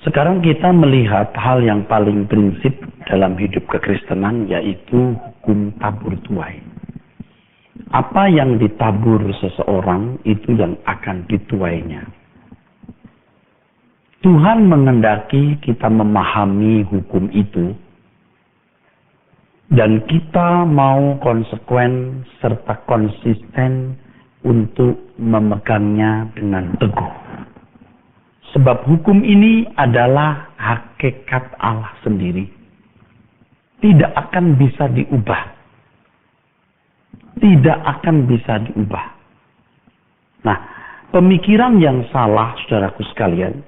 Sekarang kita melihat hal yang paling prinsip dalam hidup kekristenan, yaitu hukum tabur tuai. Apa yang ditabur seseorang itu yang akan dituainya. Tuhan menghendaki kita memahami hukum itu dan kita mau konsekuen serta konsisten untuk memegangnya dengan teguh. Sebab hukum ini adalah hakikat Allah sendiri. Tidak akan bisa diubah. Tidak akan bisa diubah. Nah, pemikiran yang salah, saudaraku sekalian,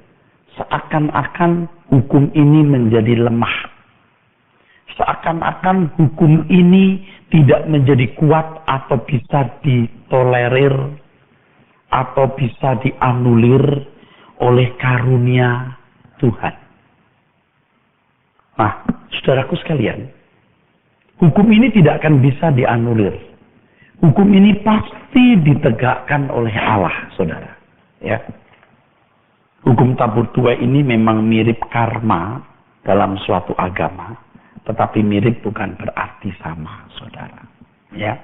seakan-akan hukum ini menjadi lemah. Seakan-akan hukum ini tidak menjadi kuat atau bisa ditolerir atau bisa dianulir oleh karunia Tuhan. Nah, saudaraku sekalian, hukum ini tidak akan bisa dianulir. Hukum ini pasti ditegakkan oleh Allah, saudara. Ya. Hukum tabur tuai ini memang mirip karma dalam suatu agama, tetapi mirip bukan berarti sama, saudara. Ya.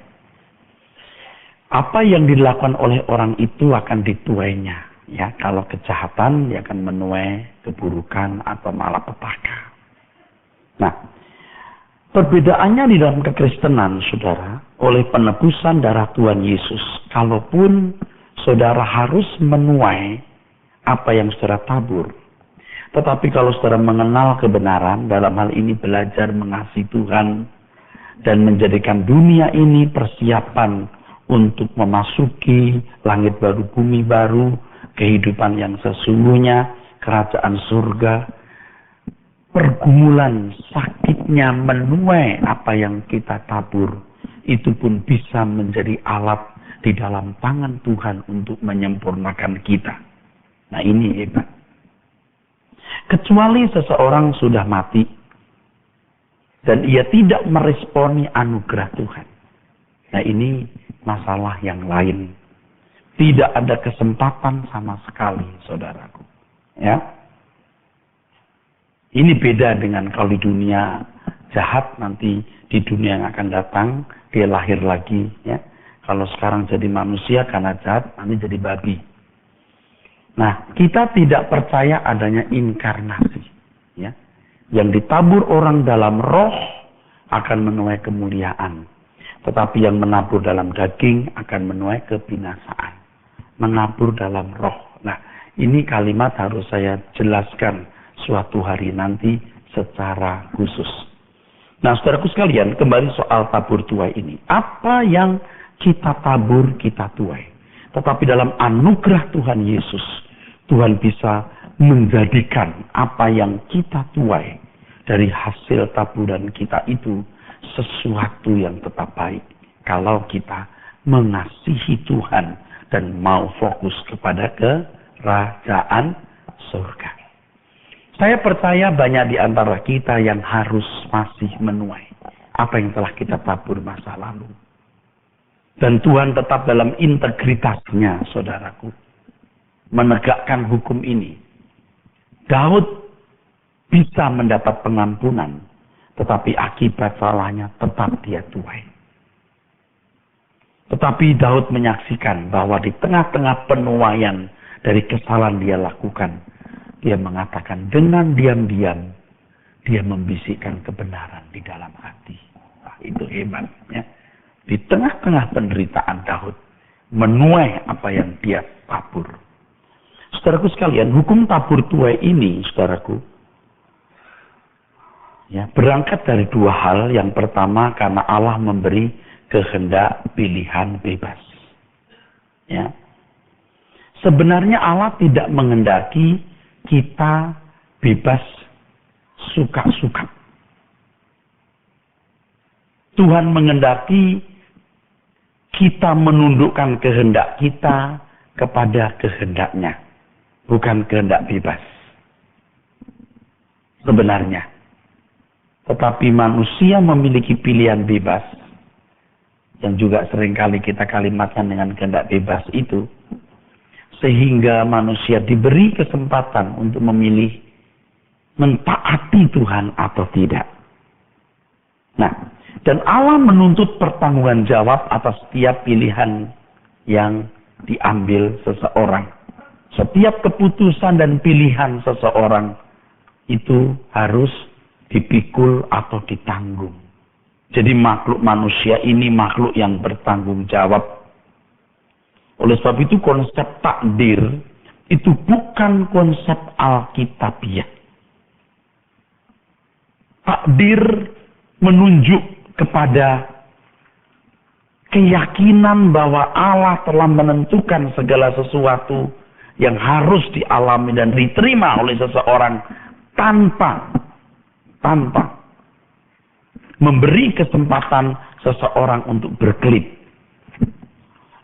Apa yang dilakukan oleh orang itu akan dituainya. Ya, kalau kejahatan dia akan menuai keburukan atau malapetaka. Nah, perbedaannya di dalam kekristenan, saudara, oleh penebusan darah Tuhan Yesus, kalaupun saudara harus menuai apa yang saudara tabur, tetapi kalau saudara mengenal kebenaran, dalam hal ini belajar mengasihi Tuhan dan menjadikan dunia ini persiapan untuk memasuki langit baru, bumi baru, kehidupan yang sesungguhnya, kerajaan surga, pergumulan sakitnya menuai apa yang kita tabur, itu pun bisa menjadi alat di dalam tangan Tuhan untuk menyempurnakan kita. Nah, ini hebat. Kecuali seseorang sudah mati dan ia tidak meresponi anugerah Tuhan. Nah, ini masalah yang lain. Tidak ada kesempatan sama sekali, saudaraku. Ya. Ini beda dengan kalau di dunia jahat, nanti di dunia yang akan datang dia lahir lagi. Ya. Kalau sekarang jadi manusia karena jahat, nanti jadi babi. Nah, kita tidak percaya adanya inkarnasi. Ya. Yang ditabur orang dalam roh akan menuai kemuliaan. Tetapi yang menabur dalam daging akan menuai kebinasaan. Menabur dalam roh. Nah, ini kalimat harus saya jelaskan suatu hari nanti secara khusus. Nah, saudaraku sekalian, kembali soal tabur tuai ini. Apa yang kita tabur, kita tuai. Tetapi dalam anugerah Tuhan Yesus, Tuhan bisa menjadikan apa yang kita tuai dari hasil taburan kita itu sesuatu yang tetap baik. Kalau kita mengasihi Tuhan dan mau fokus kepada kerajaan surga. Saya percaya banyak di antara kita yang harus masih menuai apa yang telah kita tabur masa lalu. Dan Tuhan tetap dalam integritasnya, saudaraku, menegakkan hukum ini. Daud bisa mendapat pengampunan, tetapi akibat salahnya tetap dia tuai. Tetapi Daud menyaksikan bahwa di tengah-tengah penuaian dari kesalahan dia lakukan, dia mengatakan dengan diam-diam, dia membisikkan kebenaran di dalam hati. Nah, itu hebat. Ya. Di tengah-tengah penderitaan Daud, menuai apa yang dia tabur. Saudaraku sekalian, hukum tabur tuai ini, saudaraku, ya, berangkat dari dua hal. Yang pertama, karena Allah memberi kehendak pilihan bebas. Ya. Sebenarnya Allah tidak menghendaki kita bebas suka-suka. Tuhan menghendaki kita menundukkan kehendak kita kepada kehendaknya, bukan kehendak bebas. Sebenarnya. Tetapi manusia memiliki pilihan bebas, yang juga seringkali kita kalimatkan dengan kehendak bebas itu, sehingga manusia diberi kesempatan untuk memilih mentaati Tuhan atau tidak. Nah, dan Allah menuntut pertanggungan jawab atas setiap pilihan yang diambil seseorang. Setiap keputusan dan pilihan seseorang itu harus dipikul atau ditanggung. Jadi makhluk manusia ini makhluk yang bertanggung jawab. Oleh sebab itu konsep takdir itu bukan konsep Alkitabiah. Takdir menunjuk kepada keyakinan bahwa Allah telah menentukan segala sesuatu yang harus dialami dan diterima oleh seseorang tanpa memberi kesempatan seseorang untuk berkelit.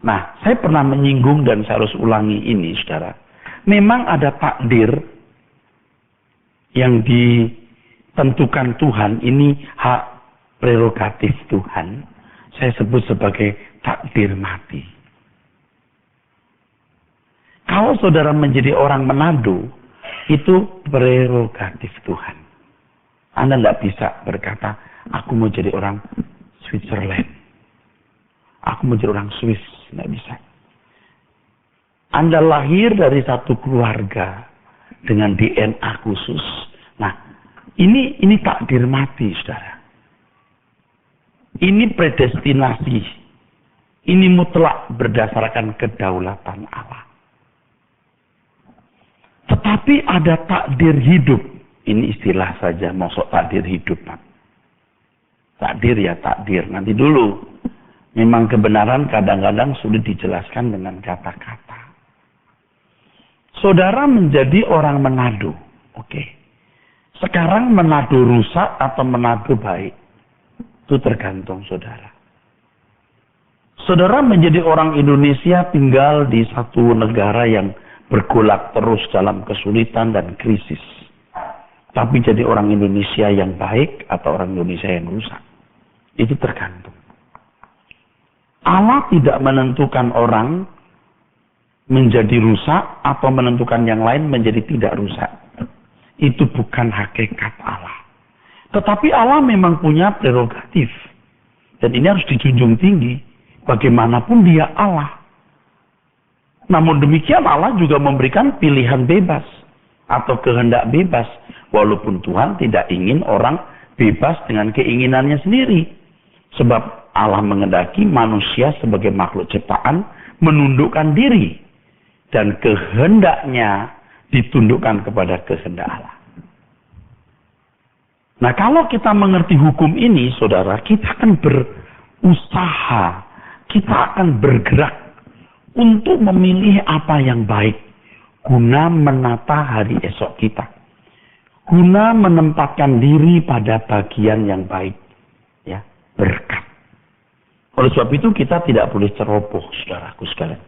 Nah, saya pernah menyinggung dan saya harus ulangi ini, saudara. Memang ada takdir yang ditentukan Tuhan, ini hak prerogatif Tuhan. Saya sebut sebagai takdir mati. Kalau saudara menjadi orang Manado, itu prerogatif Tuhan. Anda tidak bisa berkata, aku mau jadi orang Switzerland. Aku mau jadi orang Swiss. Tidak bisa. Anda lahir dari satu keluarga dengan DNA khusus. Nah, ini takdir mati, saudara. Ini predestinasi. Ini mutlak berdasarkan kedaulatan Allah. Tetapi ada takdir hidup. Ini istilah saja, maksud takdir hidup. Takdir ya takdir. Nanti dulu. Memang kebenaran kadang-kadang sulit dijelaskan dengan kata-kata. Saudara menjadi orang Manado. Oke. Sekarang Manado rusak atau Manado baik? Itu tergantung saudara. Saudara menjadi orang Indonesia tinggal di satu negara yang bergolak terus dalam kesulitan dan krisis. Tapi jadi orang Indonesia yang baik atau orang Indonesia yang rusak. Itu tergantung. Allah tidak menentukan orang menjadi rusak atau menentukan yang lain menjadi tidak rusak. Itu bukan hakikat Allah. Tetapi Allah memang punya prerogatif. Dan ini harus dijunjung tinggi. Bagaimanapun dia Allah. Namun demikian Allah juga memberikan pilihan bebas. Atau kehendak bebas. Walaupun Tuhan tidak ingin orang bebas dengan keinginannya sendiri. Sebab Allah mengendaki manusia sebagai makhluk ciptaan menundukkan diri. Dan kehendaknya ditundukkan kepada kehendak Allah. Nah, kalau kita mengerti hukum ini, saudara, kita akan berusaha, kita akan bergerak untuk memilih apa yang baik, guna menata hari esok kita, guna menempatkan diri pada bagian yang baik, ya, berkat. Oleh sebab itu kita tidak boleh ceroboh, saudaraku sekalian.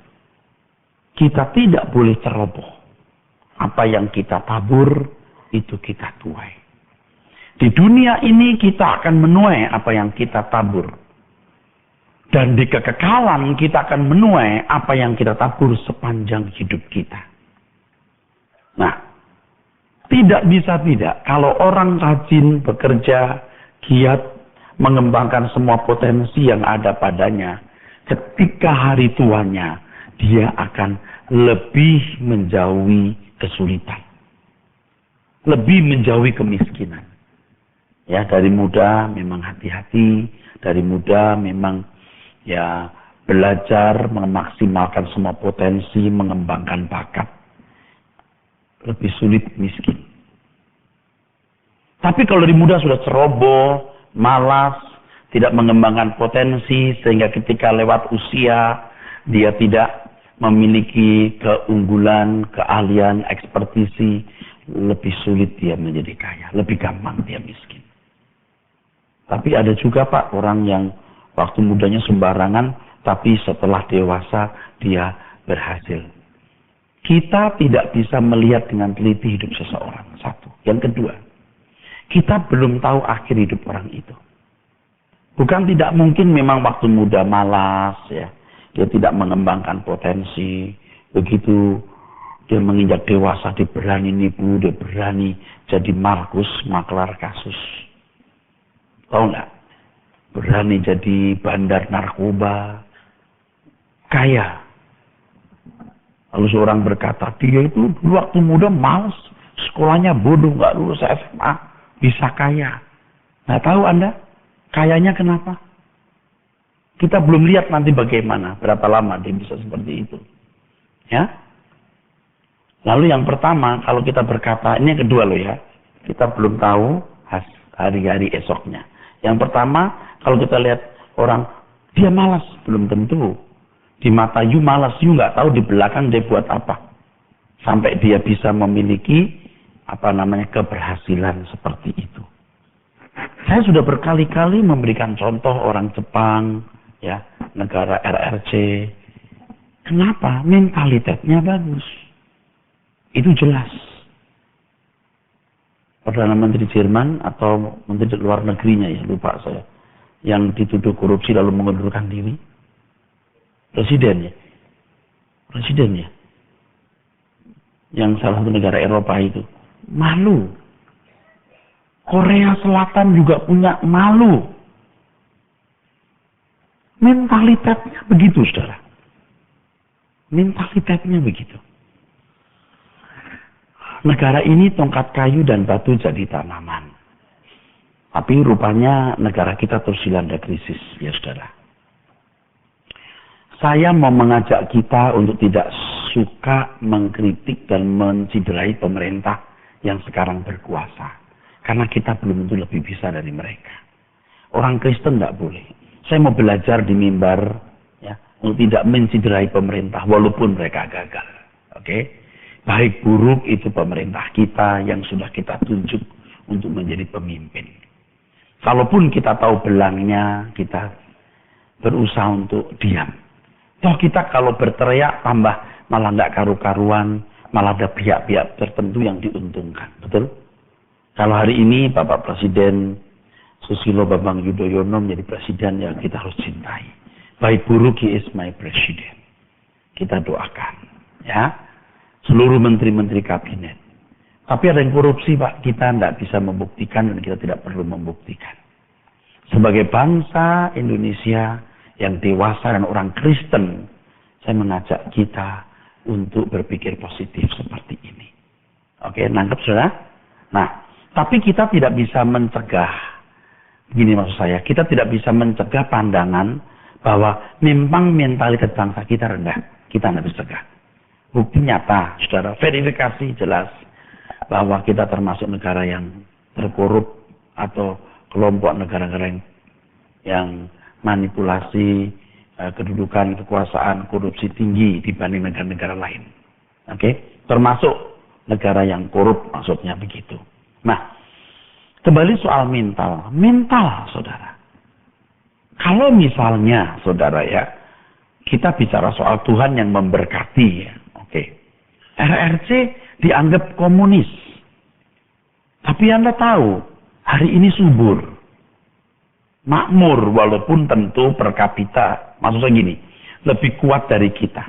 Kita tidak boleh ceroboh. Apa yang kita tabur, itu kita tuai. Di dunia ini kita akan menuai apa yang kita tabur. Dan di kekekalan kita akan menuai apa yang kita tabur sepanjang hidup kita. Nah, tidak bisa tidak. Kalau orang rajin bekerja, giat, mengembangkan semua potensi yang ada padanya, ketika hari tuanya, dia akan lebih menjauhi kesulitan. Lebih menjauhi kemiskinan. Ya, dari muda memang hati-hati, dari muda memang ya belajar memaksimalkan semua potensi, mengembangkan bakat. Lebih sulit miskin. Tapi kalau dari muda sudah ceroboh, malas, tidak mengembangkan potensi, sehingga ketika lewat usia, dia tidak memiliki keunggulan, keahlian, ekspertisi, lebih sulit dia menjadi kaya, lebih gampang dia miskin. Tapi ada juga Pak, orang yang waktu mudanya sembarangan, tapi setelah dewasa dia berhasil. Kita tidak bisa melihat dengan teliti hidup seseorang. Satu. Yang kedua, kita belum tahu akhir hidup orang itu. Bukan tidak mungkin memang waktu muda malas, ya, dia tidak mengembangkan potensi. Begitu Dia menginjak dewasa, dia berani nipu, dia berani jadi Markus, maklar kasus. Tahu nggak? Berani jadi bandar narkoba, kaya. Lalu seorang berkata, dia itu dulu waktu muda malas, sekolahnya bodoh, nggak lulus SMA, bisa kaya. Nggak tahu Anda, kayanya kenapa? Kita belum lihat nanti bagaimana, berapa lama dia bisa seperti itu. Ya. Lalu yang pertama, kalau kita berkata, ini yang kedua loh ya, kita belum tahu hari-hari esoknya. Yang pertama, kalau kita lihat orang, dia malas, belum tentu. Di mata you malas, you nggak tahu di belakang dia buat apa. Sampai dia bisa memiliki keberhasilan seperti itu. Saya sudah berkali-kali memberikan contoh orang Jepang, ya, negara RRC. Kenapa? Mentalitasnya bagus. Itu jelas. Perdana Menteri Jerman atau Menteri Luar Negerinya, ya lupa saya, yang dituduh korupsi lalu mengundurkan diri. Presiden ya, yang salah satu negara Eropa itu malu. Korea Selatan juga punya malu. Mentalitasnya begitu, saudara. Mentalitasnya begitu. Negara ini tongkat kayu dan batu jadi tanaman. Tapi rupanya negara kita terus dilanda krisis, ya saudara. Saya mau mengajak kita untuk tidak suka mengkritik dan menciderai pemerintah yang sekarang berkuasa. Karena kita belum tentu lebih bisa dari mereka. Orang Kristen tidak boleh. Saya mau belajar di mimbar, ya, untuk tidak menciderai pemerintah walaupun mereka gagal. Oke? Baik buruk itu pemerintah kita yang sudah kita tunjuk untuk menjadi pemimpin. Kalaupun kita tahu belangnya, kita berusaha untuk diam. Toh kita kalau berteriak tambah malah nggak karu-karuan, malah ada pihak-pihak tertentu yang diuntungkan, betul? Kalau hari ini Bapak Presiden Susilo Bambang Yudhoyono menjadi presiden yang kita harus cintai. Baik buruk, he is my president. Kita doakan, ya, seluruh menteri-menteri kabinet. Tapi ada yang korupsi, Pak, kita tidak bisa membuktikan dan kita tidak perlu membuktikan. Sebagai bangsa Indonesia yang dewasa dan orang Kristen, saya mengajak kita untuk berpikir positif seperti ini. Oke, nangkep saudara? Nah, tapi kita tidak bisa mencegah, gini maksud saya, kita tidak bisa mencegah pandangan bahwa memang mentalitas bangsa kita rendah. Kita tidak bisa cegah. Bukti nyata, saudara, verifikasi jelas bahwa kita termasuk negara yang terkorup atau kelompok negara-negara yang manipulasi kedudukan, kekuasaan, korupsi tinggi dibanding negara-negara lain. Oke? Termasuk negara yang korup, maksudnya begitu. Nah, kembali soal mental. Mental, saudara. Kalau misalnya, saudara ya, kita bicara soal Tuhan yang memberkati, ya. Oke. RRC dianggap komunis. Tapi Anda tahu, hari ini subur. Makmur, walaupun tentu per kapita, maksudnya gini, lebih kuat dari kita.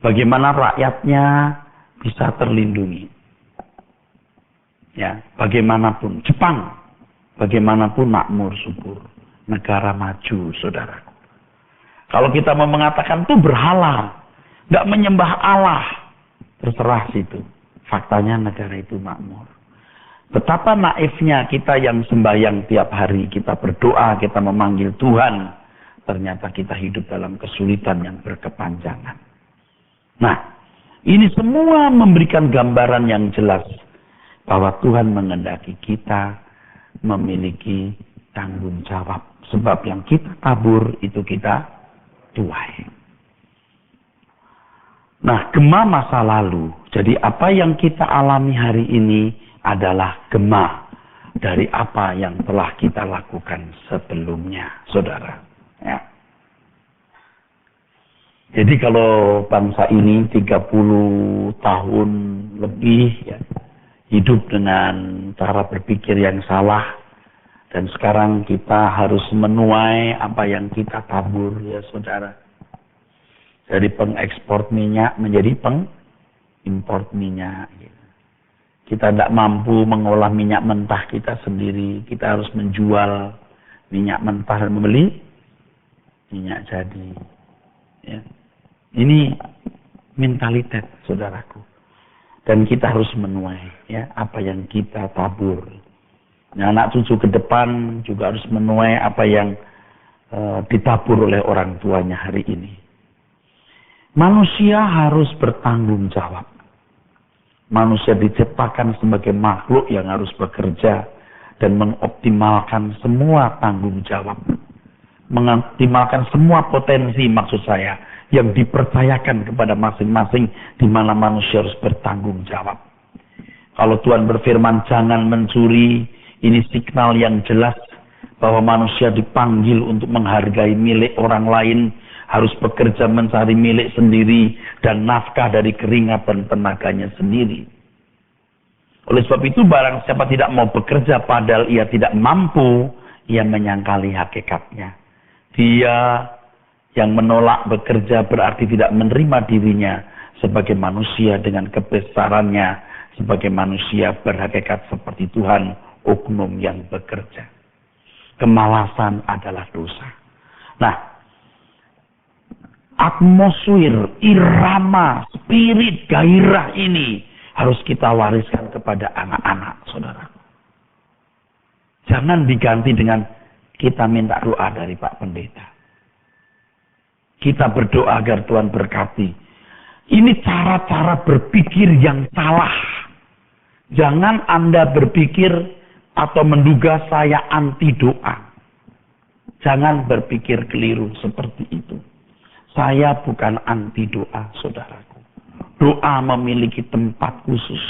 Bagaimana rakyatnya bisa terlindungi. Ya, bagaimanapun, Jepang, bagaimanapun makmur, subur. Negara maju, saudaraku. Kalau kita mau mengatakan itu berhala, nggak menyembah Allah, terserah situ. Faktanya negara itu makmur. Betapa naifnya kita yang sembahyang tiap hari, kita berdoa, kita memanggil Tuhan. Ternyata kita hidup dalam kesulitan yang berkepanjangan. Nah, ini semua memberikan gambaran yang jelas bahwa Tuhan menghendaki kita memiliki tanggung jawab. Sebab yang kita tabur itu kita tuai. Nah, gema masa lalu. Jadi apa yang kita alami hari ini adalah gema dari apa yang telah kita lakukan sebelumnya, saudara. Ya. Jadi kalau bangsa ini 30 tahun lebih ya, hidup dengan cara berpikir yang salah, dan sekarang kita harus menuai apa yang kita tabur, ya saudara. Dari pengekspor minyak menjadi pengimpor minyak. Kita tidak mampu mengolah minyak mentah kita sendiri. Kita harus menjual minyak mentah dan membeli minyak jadi. Ya. Ini mentalitas, saudaraku. Dan kita harus menuai ya apa yang kita tabur. Nah, anak cucu ke depan juga harus menuai apa yang ditabur oleh orang tuanya hari ini. Manusia harus bertanggung jawab. Manusia diciptakan sebagai makhluk yang harus bekerja dan mengoptimalkan semua tanggung jawab. Mengoptimalkan semua potensi maksud saya yang dipercayakan kepada masing-masing di mana manusia harus bertanggung jawab. Kalau Tuhan berfirman jangan mencuri, ini signal yang jelas bahwa manusia dipanggil untuk menghargai milik orang lain, harus bekerja mencari milik sendiri dan nafkah dari keringat dan tenaganya sendiri. Oleh sebab itu barang siapa tidak mau bekerja padahal ia tidak mampu, ia menyangkali hakikatnya. Dia yang menolak bekerja berarti tidak menerima dirinya sebagai manusia dengan kebesarannya, sebagai manusia berhakikat seperti Tuhan, oknum yang bekerja. Kemalasan adalah dosa. Nah, atmosfer, irama, spirit, gairah ini harus kita wariskan kepada anak-anak, saudara. Jangan diganti dengan kita minta doa dari Pak Pendeta. Kita berdoa agar Tuhan berkati. Ini cara-cara berpikir yang salah. Jangan Anda berpikir atau menduga saya anti doa. Jangan berpikir keliru seperti itu. Saya bukan anti doa, saudaraku. Doa memiliki tempat khusus.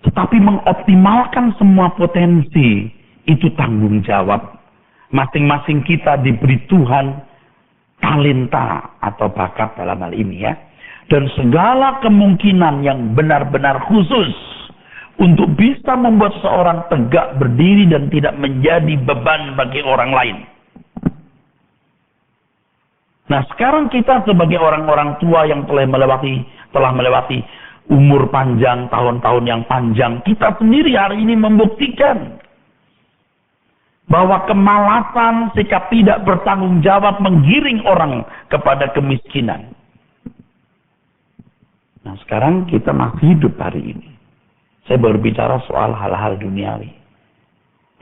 Tetapi mengoptimalkan semua potensi, itu tanggung jawab. Masing-masing kita diberi Tuhan talenta atau bakat dalam hal ini ya. Dan segala kemungkinan yang benar-benar khusus untuk bisa membuat seorang tegak berdiri dan tidak menjadi beban bagi orang lain. Nah, sekarang kita sebagai orang-orang tua yang telah melewati umur panjang, tahun-tahun yang panjang, kita sendiri hari ini membuktikan bahwa kemalasan, sikap tidak bertanggung jawab menggiring orang kepada kemiskinan. Nah, sekarang kita masih hidup hari ini. Saya baru bicara soal hal-hal duniawi.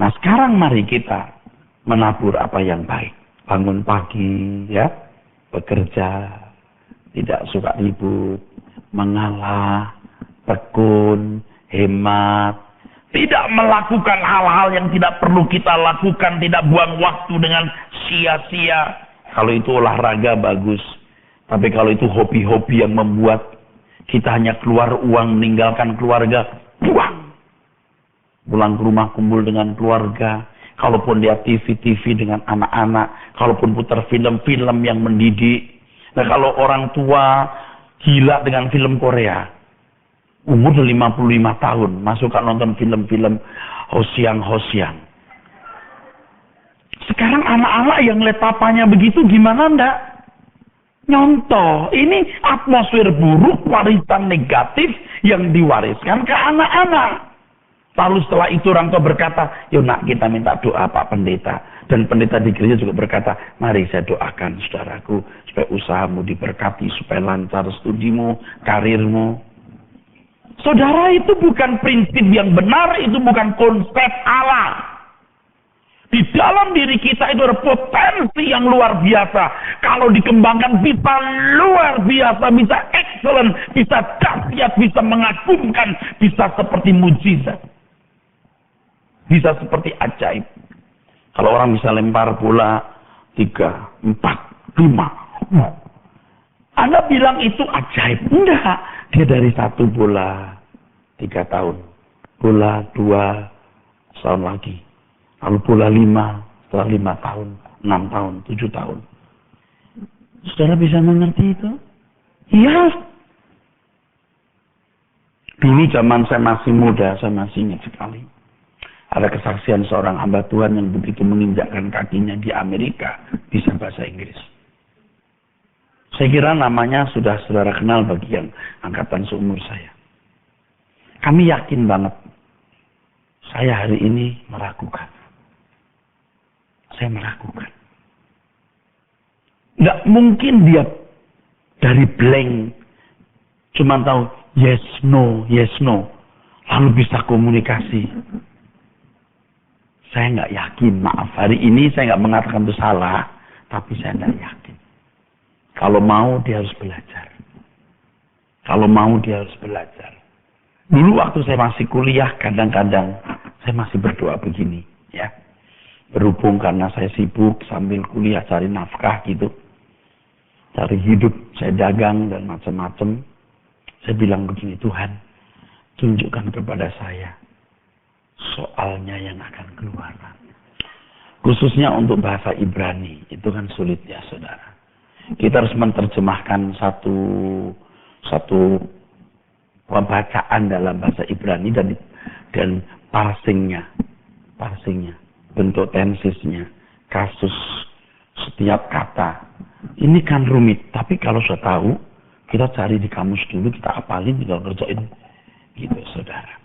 Nah, sekarang mari kita menabur apa yang baik. Bangun pagi, ya, bekerja, tidak suka ribut, mengalah, tekun, hemat, tidak melakukan hal-hal yang tidak perlu kita lakukan, tidak buang waktu dengan sia-sia. Kalau itu olahraga bagus, tapi kalau itu hobi-hobi yang membuat kita hanya keluar uang, meninggalkan keluarga, buang. Pulang ke rumah kumpul dengan keluarga. Kalaupun lihat TV dengan anak-anak, kalaupun putar film-film yang mendidik. Nah, kalau orang tua gila dengan film Korea, umur 55 tahun, masukkan nonton film-film Hosiang. Sekarang anak-anak yang lihat papanya begitu gimana ndak? Nyontoh. Ini atmosfer buruk, warisan negatif yang diwariskan ke anak-anak. Lalu setelah itu orang tua berkata, yuk nak kita minta doa Pak Pendeta. Dan pendeta di gereja juga berkata, mari saya doakan saudaraku, supaya usahamu diberkati, supaya lancar studimu, karirmu. Saudara, itu bukan prinsip yang benar, itu bukan konsep Allah. Di dalam diri kita itu ada potensi yang luar biasa. Kalau dikembangkan bisa luar biasa, bisa excellent, bisa dahsyat, bisa mengagumkan, bisa seperti mujizat. Bisa seperti ajaib. Kalau orang bisa lempar bola 3, 4, 5. Anda bilang itu ajaib. Enggak. Dia dari 1 bola 3 tahun. Bola 2 tahun lagi. Lalu bola 5 setelah 5 tahun. 6 tahun, 7 tahun. Saudara bisa mengerti itu? Iya. Dulu zaman saya masih muda, saya masih ingat sekali. Ada kesaksian seorang hamba Tuhan yang begitu menginjakkan kakinya di Amerika, bisa bahasa Inggris. Saya kira namanya sudah saudara kenal bagi yang angkatan seumur saya. Kami yakin banget, saya hari ini meragukan. Saya meragukan. Nggak mungkin dia dari blank, cuma tahu yes, no, lalu bisa komunikasi. Saya nggak yakin, maaf. Hari ini saya nggak mengatakan itu salah, tapi saya nggak yakin. Kalau mau dia harus belajar. Dulu waktu saya masih kuliah, kadang-kadang saya masih berdoa begini, ya. Berhubung karena saya sibuk sambil kuliah cari nafkah gitu, cari hidup, saya dagang dan macam-macam. Saya bilang begini, Tuhan, tunjukkan kepada saya soalnya yang akan keluar. Khususnya untuk bahasa Ibrani, itu kan sulit ya saudara. Kita harus menerjemahkan satu pembacaan dalam bahasa Ibrani dan parsingnya, bentuk tensisnya, kasus setiap kata. Ini kan rumit, tapi kalau sudah tahu, kita cari di kamus dulu, kita apalin, tinggal kerjain gitu saudara.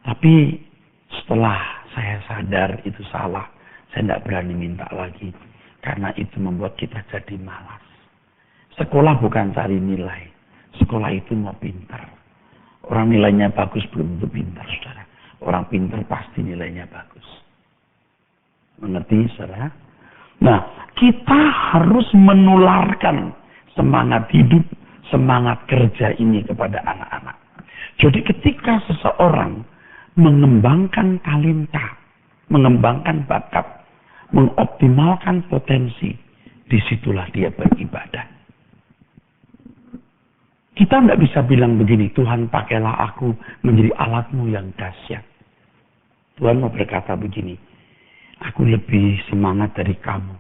Tapi setelah saya sadar itu salah, saya tidak berani minta lagi. Karena itu membuat kita jadi malas. Sekolah bukan cari nilai. Sekolah itu mau pintar. Orang nilainya bagus belum tentu pintar, saudara. Orang pintar pasti nilainya bagus. Mengerti, saudara? Nah, kita harus menularkan semangat hidup, semangat kerja ini kepada anak-anak. Jadi ketika seseorang mengembangkan talenta, mengembangkan bakat, mengoptimalkan potensi, disitulah dia beribadah. Kita tidak bisa bilang begini, Tuhan pakailah aku menjadi alatmu yang dahsyat. Tuhan mau berkata begini, aku lebih semangat dari kamu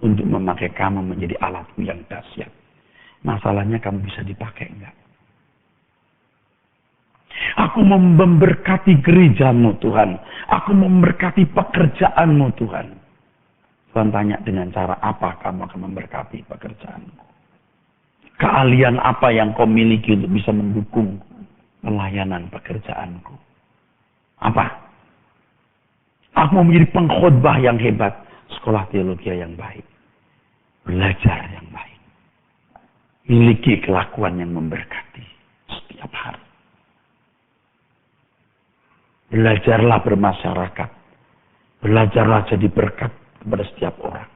untuk memakai kamu menjadi alatku yang dahsyat. Masalahnya kamu bisa dipakai enggak? Aku memberkati gerejamu Tuhan. Aku memberkati pekerjaanmu Tuhan. Tuhan tanya dengan cara apa kamu akan memberkati pekerjaanku. Keahlian apa yang kau miliki untuk bisa mendukung pelayanan pekerjaanku. Apa? Aku mau menjadi pengkhotbah yang hebat. Sekolah teologi yang baik. Belajar yang baik. Miliki kelakuan yang memberkati setiap hari. Belajarlah bermasyarakat. Belajarlah jadi berkat kepada setiap orang.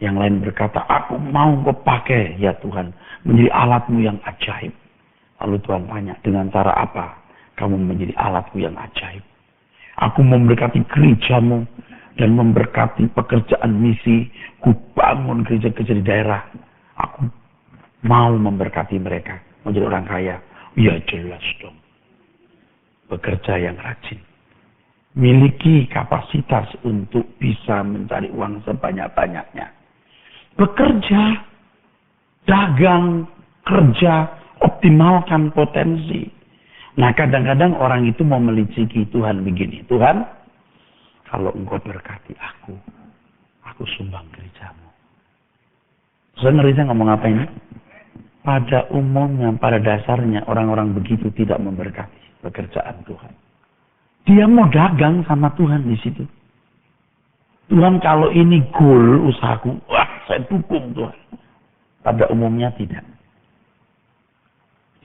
Yang lain berkata, aku mau kau pakai ya Tuhan. Menjadi alatmu yang ajaib. Lalu Tuhan tanya, dengan cara apa kamu menjadi alatku yang ajaib? Aku memberkati gerejamu dan memberkati pekerjaan misi. Ku bangun gereja-gereja di daerah. Aku mau memberkati mereka. Menjadi orang kaya. Ya jelas dong. Bekerja yang rajin. Miliki kapasitas untuk bisa mencari uang sebanyak-banyaknya. Bekerja, dagang, kerja, optimalkan potensi. Nah kadang-kadang orang itu mau meliciki Tuhan begini. Tuhan, kalau engkau berkati aku sumbang gerejamu. Saya ngeri saya ngomong apa ini? Pada umumnya, pada dasarnya orang-orang begitu tidak memberkati pekerjaan Tuhan. Dia mau dagang sama Tuhan di situ. Tuhan kalau ini goal usahaku, wah saya dukung Tuhan. Pada umumnya tidak.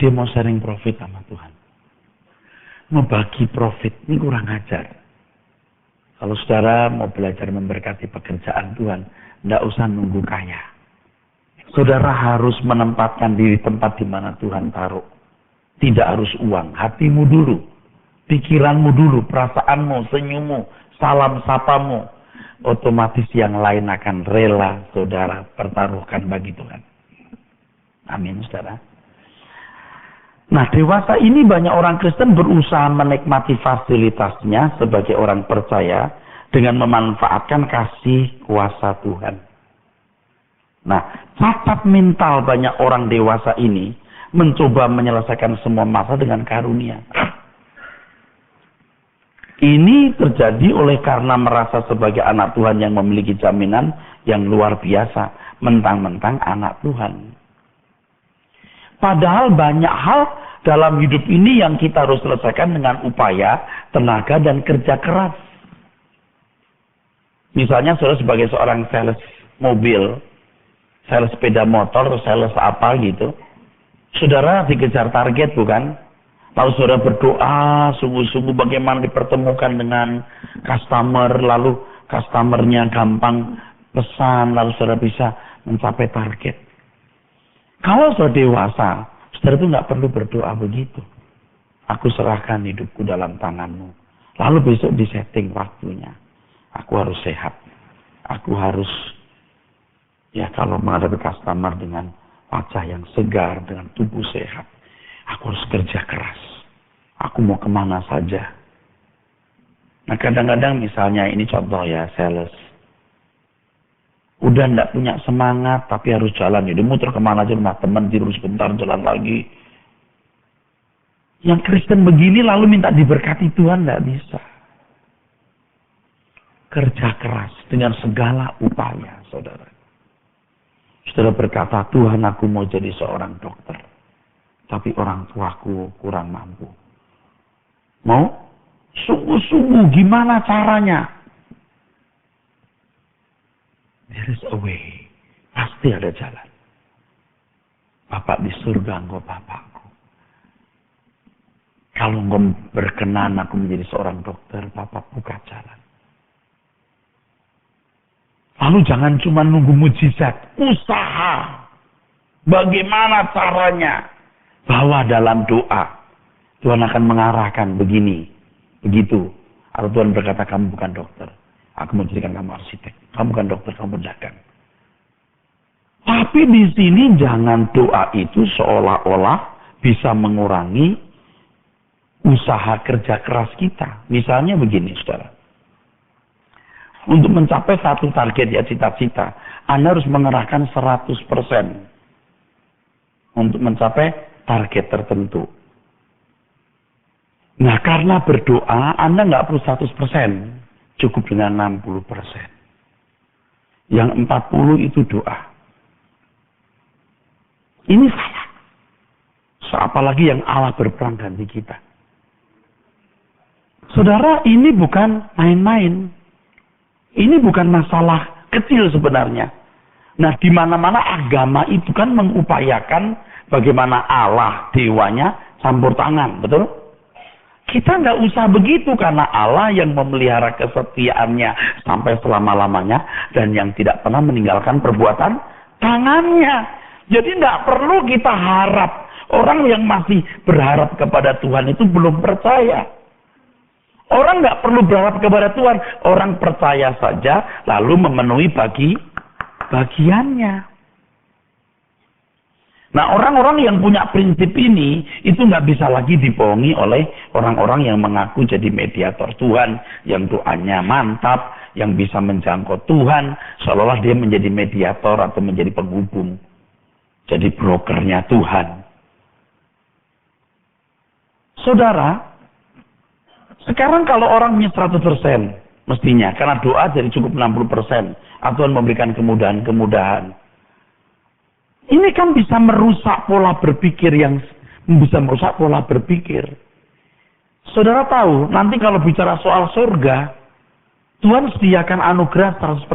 Dia mau sharing profit sama Tuhan. Mau bagi profit, ini kurang ajar. Kalau saudara mau belajar memberkati pekerjaan Tuhan, tidak usah nunggu kaya. Saudara harus menempatkan diri tempat di mana Tuhan taruh. Tidak harus uang, hatimu dulu, pikiranmu dulu, perasaanmu, senyummu, salam sapamu. Otomatis yang lain akan rela saudara pertaruhkan bagi Tuhan. Amin saudara. Nah dewasa ini banyak orang Kristen berusaha menikmati fasilitasnya sebagai orang percaya dengan memanfaatkan kasih kuasa Tuhan. Nah cacat mental banyak orang dewasa ini mencoba menyelesaikan semua masalah dengan karunia. Ini terjadi oleh karena merasa sebagai anak Tuhan yang memiliki jaminan yang luar biasa. mentang-mentang anak Tuhan. Padahal banyak hal dalam hidup ini yang kita harus selesaikan dengan upaya, tenaga, dan kerja keras. Misalnya saudara sebagai seorang sales mobil, sales sepeda motor, sales apa gitu. Saudara dikejar target bukan? Lalu saudara berdoa sungguh-sungguh bagaimana dipertemukan dengan customer, lalu customernya gampang pesan, lalu saudara bisa mencapai target. Kalau sudah dewasa, saudara itu nggak perlu berdoa begitu. Aku serahkan hidupku dalam tanganmu. Lalu besok disetting waktunya. Aku harus sehat. Aku harus, ya kalau menghadapi customer dengan wajah yang segar, dengan tubuh sehat. Aku harus kerja keras. Aku mau kemana saja. Nah kadang-kadang misalnya ini contoh ya, sales. Udah nggak punya semangat, tapi harus jalan. Jadi muter kemana aja, rumah teman, tidur sebentar, jalan lagi. Yang Kristen begini lalu minta diberkati Tuhan, nggak bisa. Kerja keras dengan segala upaya, saudara. Saudara berkata, Tuhan aku mau jadi seorang dokter. Tapi orang tuaku kurang mampu. Mau? Sungguh-sungguh gimana caranya? There is a way. Pasti ada jalan. Bapak di surga engkau Bapakku. Kalau engkau berkenan aku menjadi seorang dokter, Bapak buka jalan. Lalu jangan cuma nunggu mujizat. Usaha. Bagaimana caranya? Bawa dalam doa. Tuhan akan mengarahkan begini. Begitu. Atau Tuhan berkata kamu bukan dokter. Aku menjadikan kamu arsitek. Kamu bukan dokter, kamu berdagang. Tapi di sini jangan doa itu seolah-olah bisa mengurangi usaha kerja keras kita. Misalnya begini, saudara. Untuk mencapai satu target ya cita-cita, Anda harus mengerahkan 100% untuk mencapai target tertentu. Nah, karena berdoa, Anda nggak perlu 100%. Cukup dengan 60%. Yang 40 itu doa. Ini salah. Apalagi yang Allah berperang ganti kita. Saudara, ini bukan main-main. Ini bukan masalah kecil sebenarnya. Nah, di mana-mana agama itu kan mengupayakan bagaimana Allah, dewanya, campur tangan. Betul? Kita nggak usah begitu karena Allah yang memelihara kesetiaannya sampai selama-lamanya dan yang tidak pernah meninggalkan perbuatan tangannya. Jadi nggak perlu kita harap. Orang yang masih berharap kepada Tuhan itu belum percaya. Orang nggak perlu berharap kepada Tuhan. Orang percaya saja lalu memenuhi bagiannya. Nah, orang-orang yang punya prinsip ini, itu nggak bisa lagi dibohongi oleh orang-orang yang mengaku jadi mediator Tuhan, yang doanya mantap, yang bisa menjangkau Tuhan, seolah-olah dia menjadi mediator atau menjadi penghubung. Jadi brokernya Tuhan. Saudara, sekarang kalau orang punya 100%, mestinya, karena doa jadi cukup 60%, atau Tuhan memberikan kemudahan-kemudahan. Ini kan bisa merusak pola berpikir Saudara tahu, nanti kalau bicara soal surga, Tuhan sediakan anugerah 100%.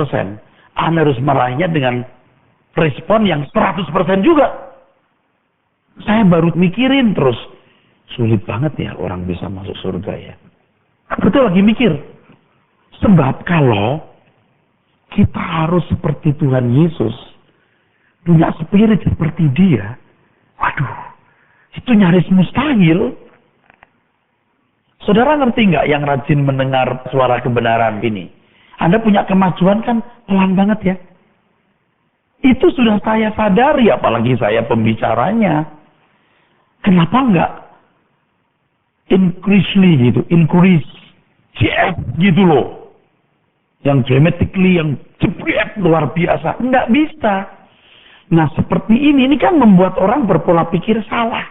Anda harus meraihnya dengan respon yang 100% juga. Saya baru mikirin terus. Sulit banget ya orang bisa masuk surga ya. Betul lagi mikir. Sebab kalau kita harus seperti Tuhan Yesus, punya spirit seperti dia, waduh, itu nyaris mustahil. Saudara ngerti nggak yang rajin mendengar suara kebenaran ini? Anda punya kemajuan kan pelan banget ya. Itu sudah saya sadari, apalagi saya pembicaranya. Kenapa nggak increase, CF gitu loh. Yang dramatically, yang jebret luar biasa. Nggak bisa. Nah seperti ini kan membuat orang berpola pikir salah.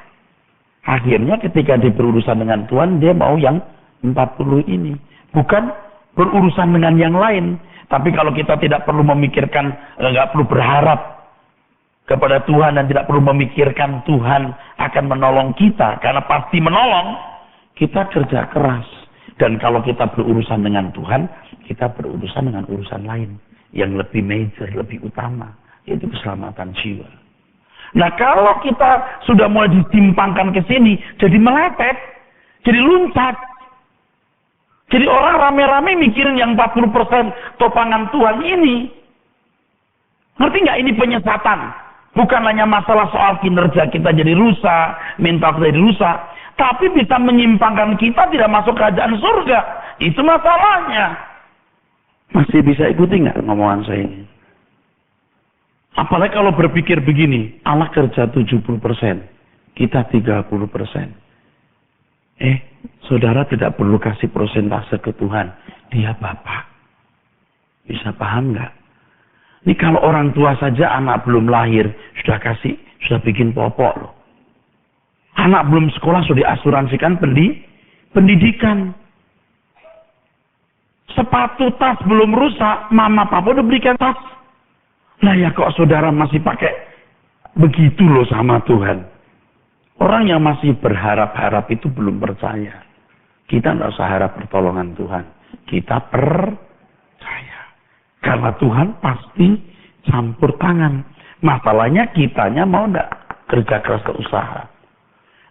Akhirnya ketika dia berurusan dengan Tuhan, dia mau yang 40 ini. Bukan berurusan dengan yang lain. Tapi kalau kita tidak perlu memikirkan, nggak perlu berharap kepada Tuhan dan tidak perlu memikirkan Tuhan akan menolong kita, karena pasti menolong, kita kerja keras. Dan kalau kita berurusan dengan Tuhan, kita berurusan dengan urusan lain yang lebih major, lebih utama, yaitu keselamatan jiwa. Nah, kalau kita sudah mulai ditimpangkan ke sini, jadi meletet, jadi luncat. Jadi orang rame-rame mikirin yang 40% topangan Tuhan ini. Ngerti nggak, ini penyesatan? Bukan hanya masalah soal kinerja kita jadi rusak, mental kita jadi rusak, tapi bisa menyimpangkan kita tidak masuk kerajaan surga. Itu masalahnya. Masih bisa ikuti nggak ngomongan saya ini? Apalagi kalau berpikir begini, Allah kerja 70%, kita 30%. Saudara tidak perlu kasih persentase ke Tuhan. Dia Bapak. Bisa paham nggak? Ini kalau orang tua saja anak belum lahir, sudah bikin popok loh. Anak belum sekolah sudah diasuransikan pendidikan. Sepatu tas belum rusak, mama papa udah berikan tas. Nah ya kok saudara masih pakai begitu loh sama Tuhan. Orang yang masih berharap-harap itu belum percaya. Kita tidak usah harap pertolongan Tuhan. Kita percaya. Karena Tuhan pasti campur tangan. Masalahnya kitanya mau tidak kerja keras ke usaha.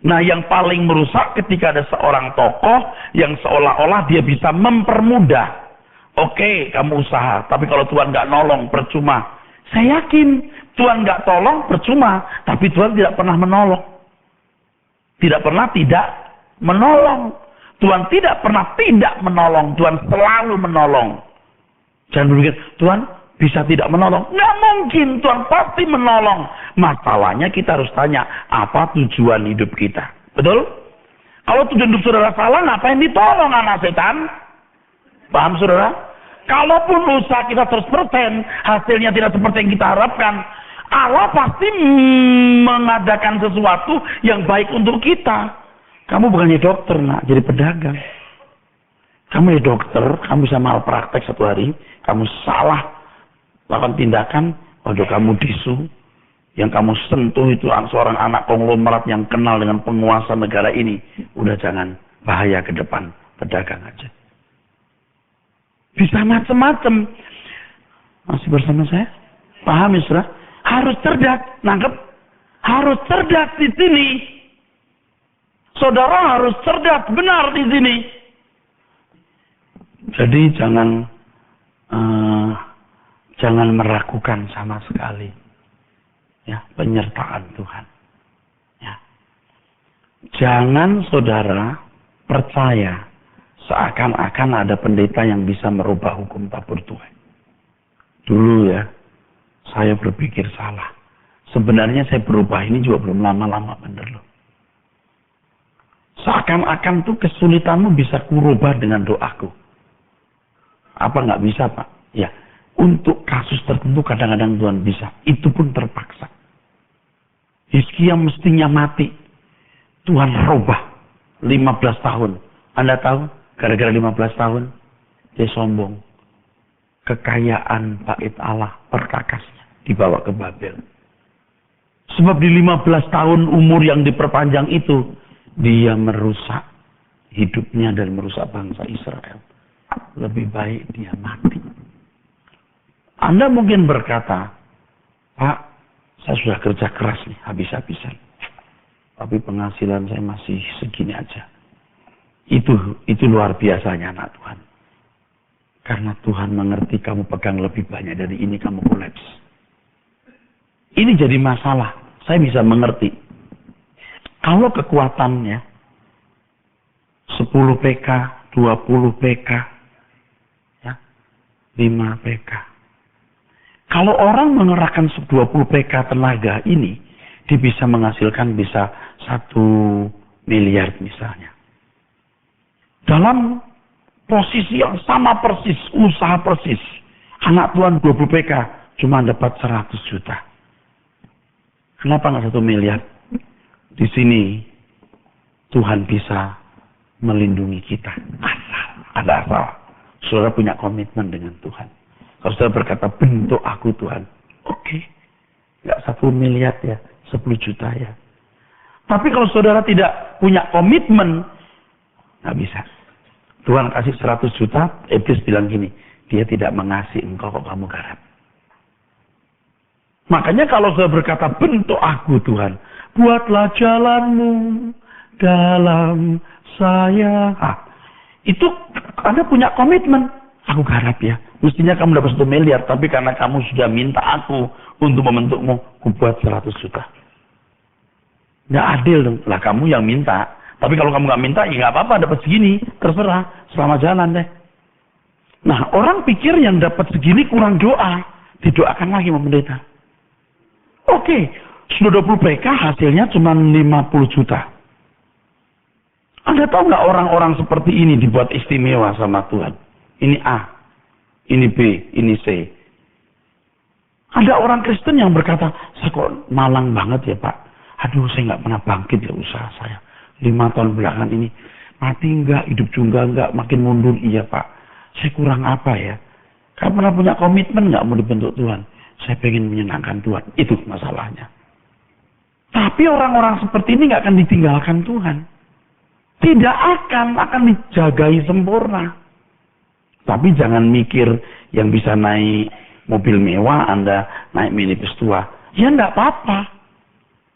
Nah yang paling merusak ketika ada seorang tokoh yang seolah-olah dia bisa mempermudah. Oke, kamu usaha. Tapi kalau Tuhan nggak nolong, percuma. Saya yakin Tuhan nggak tolong, percuma. Tapi Tuhan tidak pernah menolong. Tidak pernah tidak menolong. Tuhan tidak pernah tidak menolong. Tuhan selalu menolong. Jangan berpikir, Tuhan bisa tidak menolong. Nggak mungkin, Tuhan pasti menolong. Masalahnya kita harus tanya, apa tujuan hidup kita? Betul? Kalau tujuan hidup saudara salah, ngapain ditolong anak setan? Paham saudara? Kalaupun usaha kita 100%, hasilnya tidak seperti yang kita harapkan, Allah pasti mengadakan sesuatu yang baik untuk kita. Kamu bukannya dokter, nak, jadi pedagang. Kamu ya dokter, kamu bisa malpraktek satu hari, kamu salah lakukan tindakan, waduh kamu disu, yang kamu sentuh itu seorang anak konglomerat yang kenal dengan penguasa negara ini. Udah jangan, bahaya ke depan, pedagang aja. Bisa macam-macam. Masih bersama saya? Paham ya saudara? Harus cerdas, nangkep? Harus cerdas di sini. Saudara harus cerdas, benar di sini. Jadi jangan meragukan sama sekali, ya, penyertaan Tuhan. Ya. Jangan saudara percaya seakan-akan ada pendeta yang bisa merubah hukum tabur Tuhan. Dulu ya, saya berpikir salah. Sebenarnya saya berubah ini juga belum lama-lama, bener loh. Seakan-akan tuh kesulitanmu bisa kurubah dengan doaku. Apa nggak bisa, Pak? Ya, untuk kasus tertentu kadang-kadang Tuhan bisa. Itu pun terpaksa. Hizkia mestinya mati. Tuhan rubah 15 tahun. Anda tahu? Gara-gara 15 tahun, dia sombong. Kekayaan bait Allah, perkakasnya, dibawa ke Babel. Sebab di 15 tahun umur yang diperpanjang itu, dia merusak hidupnya dan merusak bangsa Israel. Lebih baik dia mati. Anda mungkin berkata, Pak, saya sudah kerja keras nih, habis-habisan. Tapi penghasilan saya masih segini aja. Itu luar biasanya anak Tuhan. Karena Tuhan mengerti kamu pegang lebih banyak dari ini, kamu kolaps. Ini jadi masalah. Saya bisa mengerti. Kalau kekuatannya 10 PK, 20 PK, ya, 5 PK. Kalau orang mengerahkan 20 PK tenaga ini, dia bisa menghasilkan bisa 1 miliar misalnya. Dalam posisi yang sama persis, usaha persis. Anak Tuhan 20 PK cuma dapat 100 juta. Kenapa nggak 1 miliar? Di sini Tuhan bisa melindungi kita. Asal, ada asal. Saudara punya komitmen dengan Tuhan. Kalau saudara berkata, bentuk aku Tuhan. Oke. Nggak 1 miliar ya, 10 juta ya. Tapi kalau saudara tidak punya komitmen, nggak bisa. Tuhan kasih 100 juta, iblis bilang gini, dia tidak mengasihi engkau kok kamu garap. Makanya kalau saudara berkata, bentuk aku Tuhan, buatlah jalanmu dalam saya. Itu Anda punya komitmen. Aku garap ya. Mestinya kamu dapat 1 miliar. Tapi karena kamu sudah minta aku untuk membentukmu, aku buat 100 juta. Nggak adil dong. Lah kamu yang minta. Tapi kalau kamu nggak minta, ya nggak apa-apa dapat segini. Terserah. Selamat jalan deh. Nah, orang pikir yang dapat segini kurang doa. Didoakan lagi sama pendeta. Oke. Sudah 20 PK hasilnya cuma 50 juta. Anda tahu nggak orang-orang seperti ini dibuat istimewa sama Tuhan? Ini A, ini B, ini C. Ada orang Kristen yang berkata, saya kok malang banget ya Pak. Aduh, saya nggak pernah bangkit ya usaha saya. 5 tahun belakangan ini, mati nggak, hidup juga nggak, makin mundur. Iya Pak, saya kurang apa ya? Kamu pernah punya komitmen nggak mau dibentuk Tuhan? Saya pengen menyenangkan Tuhan. Itu masalahnya. Tapi orang-orang seperti ini nggak akan ditinggalkan Tuhan. Tidak akan dijagai sempurna. Tapi jangan mikir yang bisa naik mobil mewah, Anda naik minibus tua. Ya enggak apa-apa.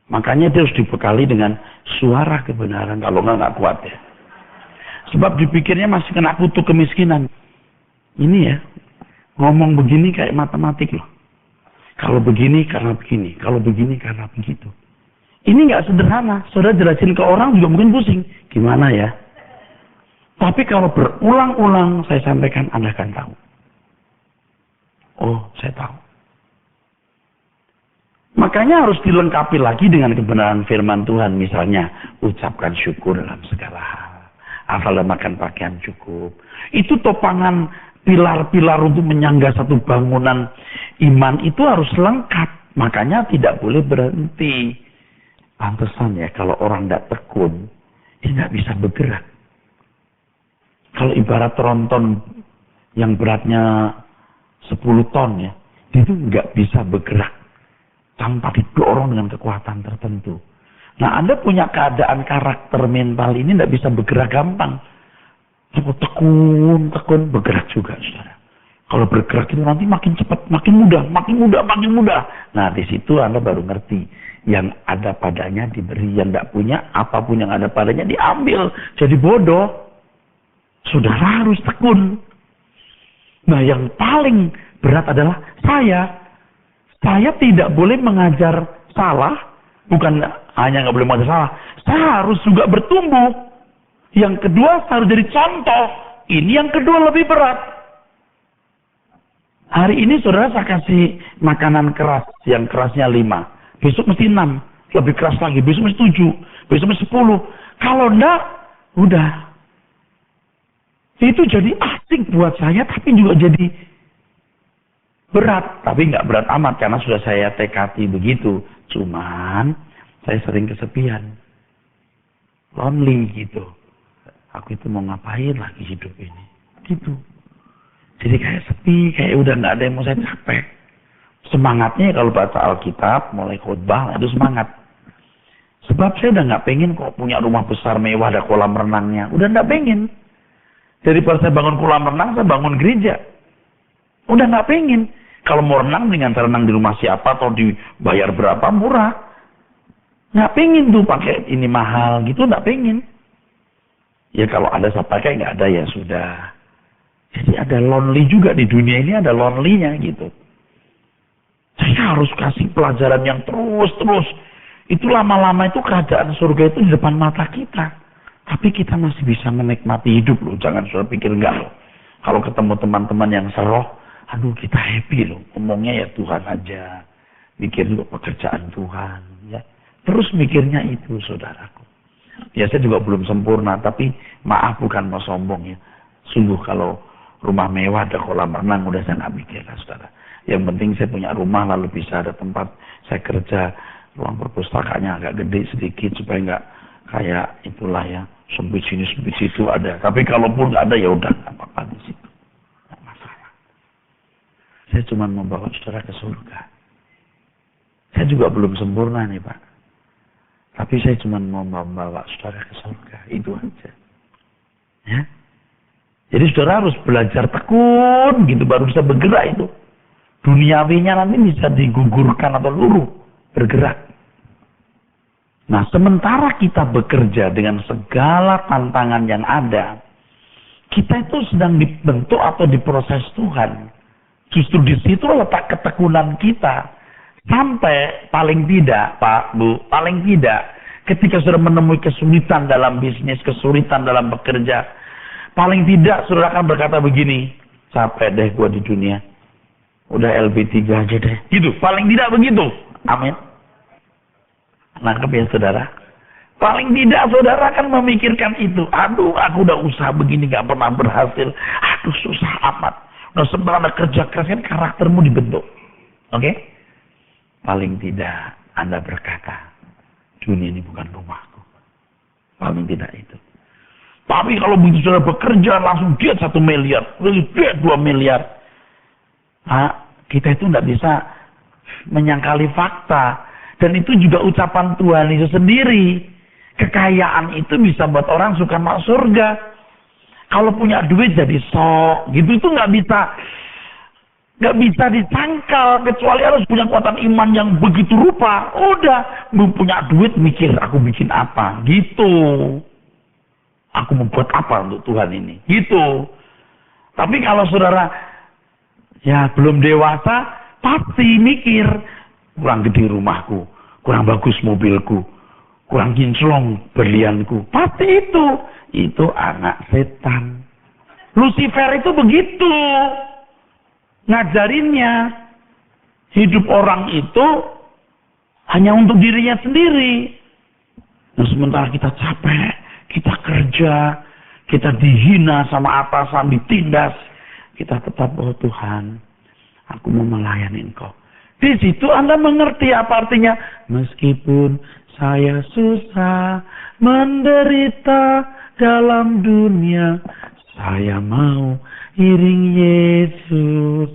Makanya dia harus dibekali dengan suara kebenaran. Kalau enggak kuat ya. Sebab dipikirnya masih kena kutuk kemiskinan. Ini ya, ngomong begini kayak matematik loh. Kalau begini karena begini. Kalau begini karena begitu. Ini enggak sederhana. Saudara jelasin ke orang juga mungkin pusing. Gimana ya? Tapi kalau berulang-ulang saya sampaikan, Anda akan tahu. Oh, saya tahu. Makanya harus dilengkapi lagi dengan kebenaran firman Tuhan. Misalnya, ucapkan syukur dalam segala hal. Asal dan makan pakaian cukup. Itu topangan pilar-pilar untuk menyangga satu bangunan iman itu harus lengkap. Makanya tidak boleh berhenti. Pantesan ya, kalau orang tidak tekun, dia tidak bisa bergerak. Kalau ibarat tronton yang beratnya 10 ton ya, itu nggak bisa bergerak tanpa didorong dengan kekuatan tertentu. Nah, Anda punya keadaan karakter mental ini nggak bisa bergerak gampang. Tekun, bergerak juga, saudara. Kalau bergerak itu nanti makin cepat, makin mudah. Nah, di situ Anda baru ngerti. Yang ada padanya diberi, yang nggak punya, apapun yang ada padanya diambil. Jadi bodoh. Saudara harus tekun. Nah, yang paling berat adalah saya. Saya tidak boleh mengajar salah. Bukan hanya nggak boleh mengajar salah. Saya harus juga bertumbuh. Yang kedua, saya harus jadi contoh. Ini yang kedua lebih berat. Hari ini saudara saya kasih makanan keras. Yang kerasnya 5. Besok mesti 6. Lebih keras lagi. Besok mesti 7. Besok mesti 10. Kalau enggak, udah. Itu jadi asik buat saya, tapi juga jadi berat. Tapi nggak berat amat, karena sudah saya tekati begitu. Cuman, saya sering kesepian. Lonely gitu. Aku itu mau ngapain lagi hidup ini. Gitu. Jadi kayak sepi, kayak udah nggak ada yang mau saya capek. Semangatnya kalau baca Alkitab, mulai khotbah, itu semangat. Sebab saya udah nggak pengen kok punya rumah besar mewah, ada kolam renangnya. Udah nggak pengen. Daripada saya bangun kolam renang, saya bangun gereja. Udah nggak pengen. Kalau mau renang, dengan renang di rumah siapa atau dibayar berapa, murah. Nggak pengen tuh pakai ini mahal gitu, nggak pengen. Ya kalau ada saya pakai, nggak ada ya sudah. Jadi ada lonely juga di dunia ini, ada lonely-nya gitu. Saya harus kasih pelajaran yang terus. Itu lama-lama itu kerajaan surga itu di depan mata kita. Tapi kita masih bisa menikmati hidup loh. Jangan sudah pikir enggak loh. Kalau ketemu teman-teman yang seroh, aduh kita happy loh. Ngomongnya ya Tuhan aja. Mikir loh pekerjaan Tuhan. Ya. Terus mikirnya itu saudaraku. Ya saya juga belum sempurna. Tapi maaf bukan mau sombong ya. Sungguh kalau rumah mewah ada kolam renang udah saya nggak mikir lah saudara. Yang penting saya punya rumah lalu bisa ada tempat saya kerja. Ruang perpustakanya agak gede sedikit supaya nggak kayak itulah ya, sempit sini sempit situ ada. Tapi kalaupun nggak ada ya udah nggak apa-apa di situ, nggak masalah. saya cuma membawa saudara ke surga. Saya juga belum sempurna nih Pak. Tapi saya cuma mau membawa saudara ke surga. Itu aja. Ya. Jadi saudara harus belajar tekun gitu baru bisa bergerak itu. Duniawinya nanti bisa digugurkan atau luruh bergerak. Nah, sementara kita bekerja dengan segala tantangan yang ada, kita itu sedang dibentuk atau diproses Tuhan. Justru di situ letak ketekunan kita. Sampai paling tidak, Pak, Bu, paling tidak, ketika sudah menemui kesulitan dalam bisnis, kesulitan dalam bekerja, paling tidak saudara akan berkata begini, capek deh gua di dunia. Udah LB3 aja deh. Gitu, paling tidak begitu. Amin. Nangkep ya saudara? Paling tidak saudara akan memikirkan itu. Aduh, aku udah usaha begini gak pernah berhasil. Aduh, susah amat. Udah sempat ada kerja keras kan karaktermu dibentuk. Oke? Paling tidak Anda berkata, dunia ini bukan rumahku. Paling tidak itu. Tapi kalau begitu saudara bekerja langsung diet 1 miliar, diet 2 miliar. Nah, kita itu tidak bisa menyangkali fakta. Dan itu juga ucapan Tuhan itu sendiri. Kekayaan itu bisa buat orang suka masuk surga. Kalau punya duit jadi sok, gitu itu nggak bisa disangkal kecuali harus punya kekuatan iman yang begitu rupa. Udah, punya duit mikir aku bikin apa, gitu. Aku membuat apa untuk Tuhan ini, gitu. Tapi kalau saudara ya belum dewasa, pasti mikir kurang gede rumahku, kurang bagus mobilku, kurang kinclong berlianku. Pasti itu anak setan. Lucifer itu begitu ngajarinnya. Hidup orang itu hanya untuk dirinya sendiri. Nah, sementara kita capek, kita kerja, kita dihina sama atasan, ditindas, kita tetap, oh Tuhan, aku mau melayani Engkau. Di situ Anda mengerti apa artinya. Meskipun saya susah menderita dalam dunia, saya mau iring Yesus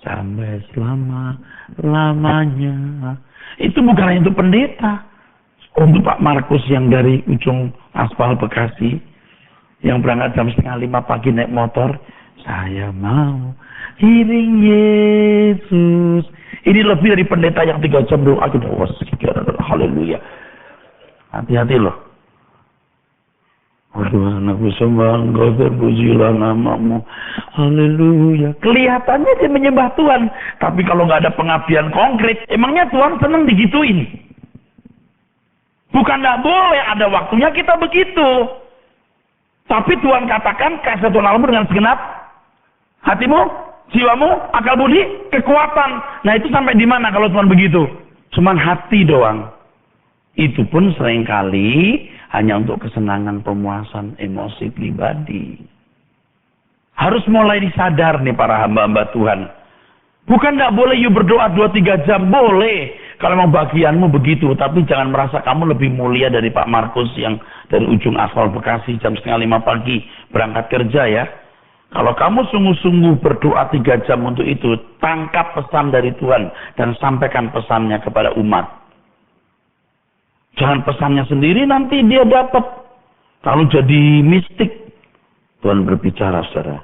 sampai selama-lamanya. Itu bukan hanya untuk pendeta. Untuk Pak Markus yang dari ujung aspal Bekasi, yang berangkat jam 4:30 pagi naik motor, saya mau iring Yesus. Ini lebih dari pendeta yang 3 jam doa kita. Haleluya. Hati-hati loh. Oh Tuhan, aku sembah Engkau, terpujilah namamu. Haleluya. Kelihatannya dia menyembah Tuhan. Tapi kalau nggak ada pengabdian konkret, emangnya Tuhan senang digituin? Bukan nggak boleh, ada waktunya kita begitu. Tapi Tuhan katakan, kasih Tuhan Allahmu dengan segenap hatimu, jiwamu, akal budi, kekuatan. Nah itu sampai di mana kalau Tuhan begitu? Cuman hati doang. Itu pun seringkali hanya untuk kesenangan pemuasan emosi pribadi. Harus mulai disadar nih para hamba-hamba Tuhan. Bukan nggak boleh you berdoa 2-3 jam, boleh. Kalau mau bagianmu begitu, tapi jangan merasa kamu lebih mulia dari Pak Markus yang dari ujung aspal Bekasi jam 4:30 pagi berangkat kerja ya. Kalau kamu sungguh-sungguh berdoa 3 jam untuk itu, tangkap pesan dari Tuhan dan sampaikan pesannya kepada umat. Jangan pesannya sendiri nanti dia dapat. Kalau jadi mistik, Tuhan berbicara saudara.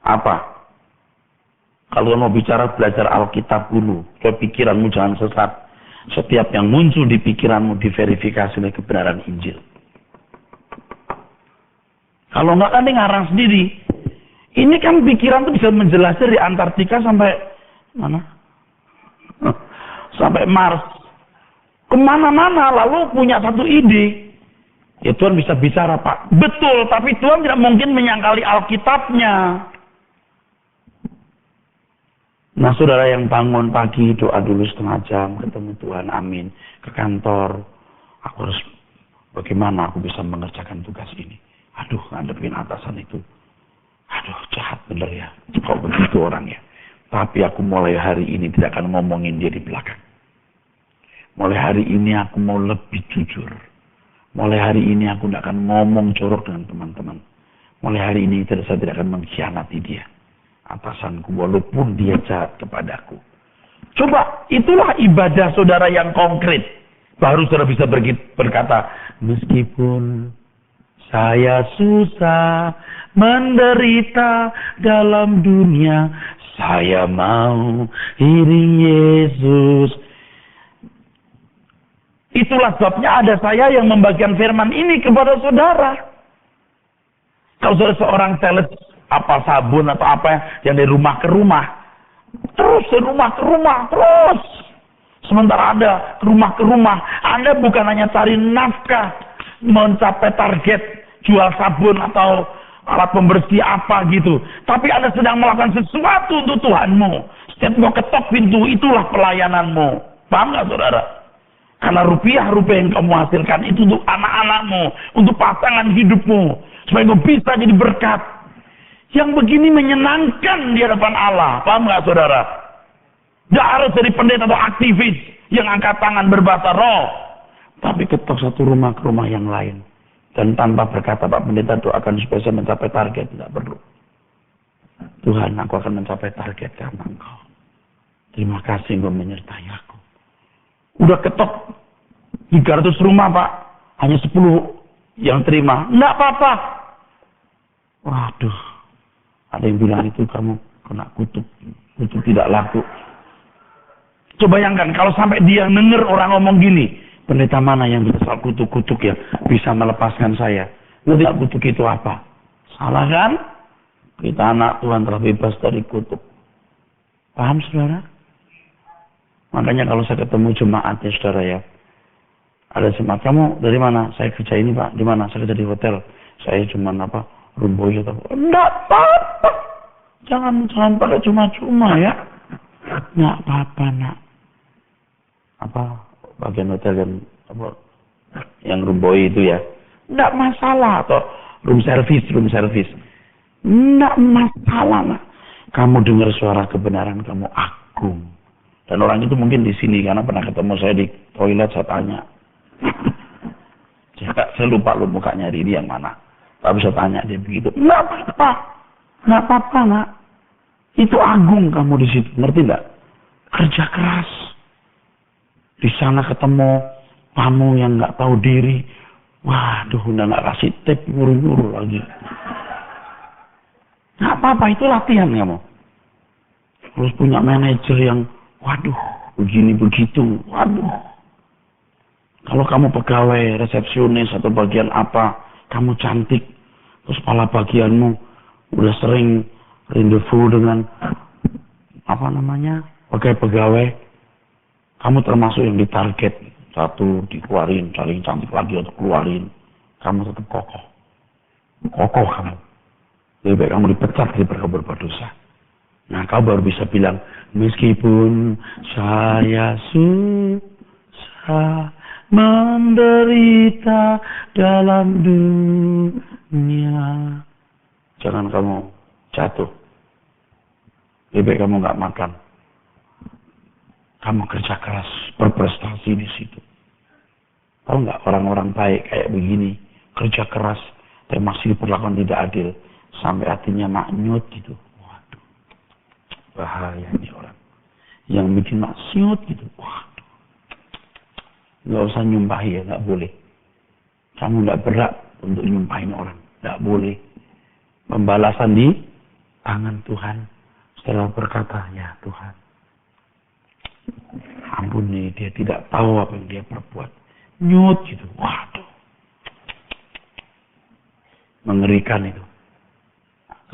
Apa? Kalau mau bicara, belajar Alkitab dulu. Supaya pikiranmu jangan sesat. Setiap yang muncul di pikiranmu diverifikasi oleh kebenaran Injil. Kalau enggak kan dia ngarang sendiri. Ini kan pikiran tuh bisa menjelaskan dari Antartika sampai mana? Sampai Mars. Kemana-mana lalu punya satu ide. Ya Tuhan bisa bicara Pak. Betul, tapi Tuhan tidak mungkin menyangkali Alkitabnya. Nah saudara yang bangun pagi doa dulu 1/2 jam ketemu Tuhan, amin. Ke kantor, aku harus bagaimana aku bisa mengerjakan tugas ini. Aduh ngadepin atasan itu. Aduh jahat bener ya, kok begitu orang ya. Tapi aku mulai hari ini tidak akan ngomongin dia di belakang. Mulai hari ini aku mau lebih jujur. Mulai hari ini aku tidak akan ngomong jorok dengan teman-teman. Mulai hari ini saya tidak akan mengkhianati dia. atasanku walaupun dia jahat kepadaku. Coba, itulah ibadah saudara yang konkret. Baru saudara bisa berkata, meskipun saya susah, menderita dalam dunia, saya mau iring Yesus. Itulah sebabnya ada saya yang membagikan firman ini kepada saudara. Kalau saudara seorang sales apa sabun atau apa yang dari rumah ke rumah, terus dari rumah ke rumah, terus. Sementara Anda ke rumah, Anda bukan hanya cari nafkah, mencapai target jual sabun atau alat pembersih apa gitu. Tapi Anda sedang melakukan sesuatu untuk Tuhanmu. Setiap mau ketok pintu, itulah pelayananmu. Paham nggak saudara? Karena rupiah-rupiah yang kamu hasilkan itu untuk anak-anakmu, untuk pasangan hidupmu. Supaya kamu bisa jadi berkat. Yang begini menyenangkan di hadapan Allah. Paham nggak saudara? Tidak harus dari pendeta atau aktivis yang angkat tangan berbahasa roh. Tapi ketok satu rumah ke rumah yang lain. Dan tanpa berkata, Pak Pendeta doakan supaya saya mencapai target. Tidak perlu. Tuhan, aku akan mencapai target karena Engkau. Terima kasih Engkau menyertai aku. Udah ketok 300 rumah Pak. Hanya 10 yang terima. Tidak apa-apa. Waduh. Ada yang bilang itu kamu kena kutuk. Kutuk tidak laku. Coba bayangkan kalau sampai dia denger orang ngomong gini. Pendeta mana yang bisa kutuk-kutuk ya bisa melepaskan saya? Ngerti kutuk itu apa? Salah kan? Kita anak Tuhan telah bebas dari kutuk. Paham saudara? Makanya kalau saya ketemu jemaat ya saudara ya. Ada jemaat, kamu dari mana? Saya kerja ini Pak. Di mana? Saya kerja di hotel. Saya cuma room boy atau enggak apa-apa. Jangan pakai cuma-cuma ya. Enggak apa-apa nak. Bagian hotel yang room boy itu ya. Enggak masalah. Atau room service. Enggak masalah nak. Kamu dengar suara kebenaran, kamu agung. Dan orang itu mungkin di sini karena pernah ketemu saya di toilet, saya tanya. Saya lupa mukanya hari ini yang mana. Tapi saya tanya dia begitu. Enggak apa-apa nak. Itu agung kamu di situ, ngerti enggak? Kerja keras. Di sana ketemu tamu yang nggak tahu diri. Waduh, udah nggak kasih tip, nyuruh-nyuruh lagi. Nggak apa-apa, itu latihan kamu. Terus punya manajer yang, waduh, begini begitu, waduh. Kalau kamu pegawai, resepsionis atau bagian apa, kamu cantik. Terus kepala bagianmu udah sering rendezvous dengan pegawai. Kamu termasuk yang ditarget. Satu dikeluarin, cari cantik lagi atau keluarin. Kamu tetap kokoh. Kokoh kamu. Lebih baik kamu dipecat daripada berbuat dosa. Nah, kau baru bisa bilang, meskipun saya susah menderita dalam dunia. Jangan kamu jatuh. Lebih baik kamu nggak makan. Kamu kerja keras, berprestasi di situ. Tahu nggak orang-orang baik kayak begini, kerja keras, tapi masih diperlakukan tidak adil, sampai hatinya maknyut gitu. Waduh, bahaya nih orang. Yang bikin maksiat gitu, waduh. Nggak usah nyumpahi ya, nggak boleh. Kamu nggak berat untuk nyumpahin orang, nggak boleh. Pembalasan di tangan Tuhan. Setelah berkata, ya Tuhan, ampuni dia, tidak tahu apa yang dia perbuat. Nyut gitu. Waduh. Mengerikan itu.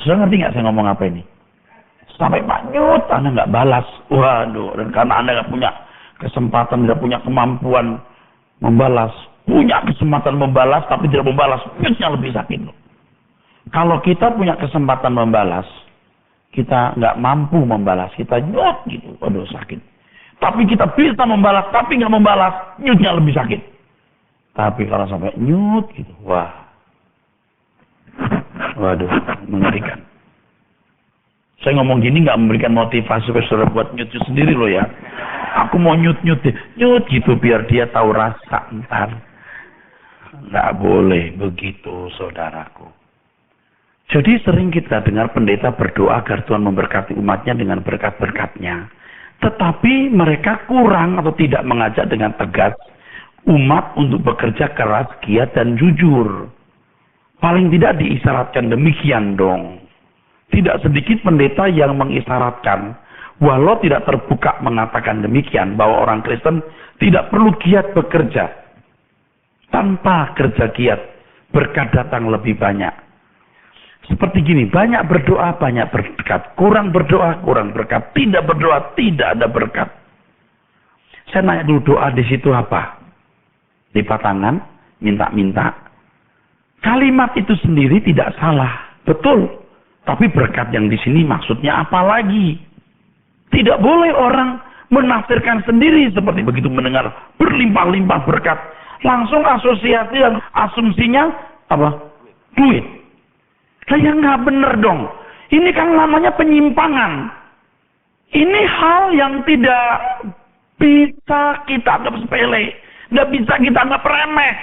Sudah ngerti nggak saya ngomong apa ini? Sampai nyut, Anda nggak balas. Waduh. Dan karena Anda nggak punya kesempatan, tidak punya kemampuan membalas. Punya kesempatan membalas, tapi tidak membalas. Nyutnya lebih sakit loh. Kalau kita punya kesempatan membalas, kita nggak mampu membalas. Kita nyut gitu. Waduh, sakit. Tapi kita bisa membalas, tapi nggak membalas, nyutnya lebih sakit. Tapi kalau sampai nyut gitu, waduh, mengerikan. Saya ngomong gini nggak memberikan motivasi supaya saudara buat nyut sendiri loh ya. Aku mau nyut gitu biar dia tahu rasa ntar. Nggak boleh begitu saudaraku. Jadi sering kita dengar pendeta berdoa agar Tuhan memberkati umatnya dengan berkat-berkatnya. Tetapi mereka kurang atau tidak mengajak dengan tegas umat untuk bekerja keras, giat, dan jujur. Paling tidak diisyaratkan demikian dong. Tidak sedikit pendeta yang mengisyaratkan, walau tidak terbuka mengatakan demikian, bahwa orang Kristen tidak perlu giat bekerja. Tanpa kerja giat, berkat datang lebih banyak. Seperti gini, banyak berdoa, banyak berkat. Kurang berdoa, kurang berkat. Tidak berdoa, tidak ada berkat. Saya nanya dulu, doa di situ apa? Lipat tangan, minta-minta. Kalimat itu sendiri tidak salah, betul. Tapi berkat yang di sini maksudnya apa lagi? Tidak boleh orang menafsirkan sendiri seperti begitu mendengar berlimpah-limpah berkat. Langsung asosiasi dan asumsinya apa? Duit. Saya nggak benar dong. Ini kan namanya penyimpangan. Ini hal yang tidak bisa kita anggap sepele. Nggak bisa kita anggap remeh.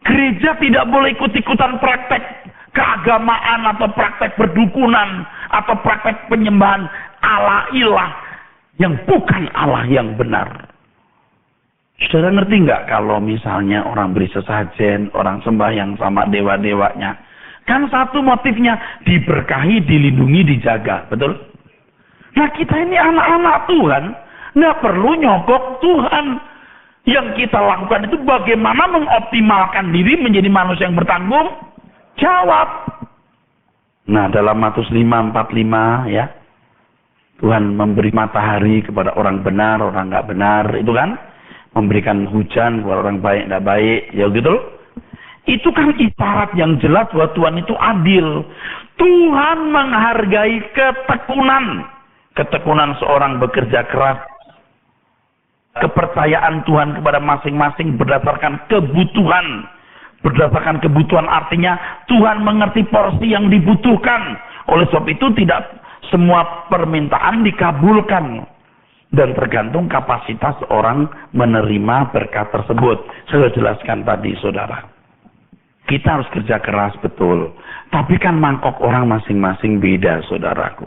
Gereja tidak boleh ikut-ikutan praktek keagamaan atau praktek perdukunan atau praktek penyembahan Allah ilah yang bukan Allah yang benar. Saudara ngerti nggak kalau misalnya orang beri sesajen, orang sembahyang sama dewa-dewanya, kan satu motifnya diberkahi, dilindungi, dijaga, betul? Nah kita ini anak-anak Tuhan, nggak perlu nyogok Tuhan. Yang kita lakukan itu bagaimana mengoptimalkan diri menjadi manusia yang bertanggung jawab. Nah dalam Matius 5:45 ya, Tuhan memberi matahari kepada orang benar, orang nggak benar, itu kan? Memberikan hujan kepada orang baik, nggak baik, ya gitu. Itu kan isyarat yang jelas bahwa Tuhan itu adil. Tuhan menghargai ketekunan seorang bekerja keras. Kepercayaan Tuhan kepada masing-masing berdasarkan kebutuhan. Berdasarkan kebutuhan artinya Tuhan mengerti porsi yang dibutuhkan. Oleh sebab itu tidak semua permintaan dikabulkan. Dan tergantung kapasitas orang menerima berkat tersebut. Saya sudah jelaskan tadi saudara. Kita harus kerja keras betul. Tapi kan mangkok orang masing-masing beda saudaraku.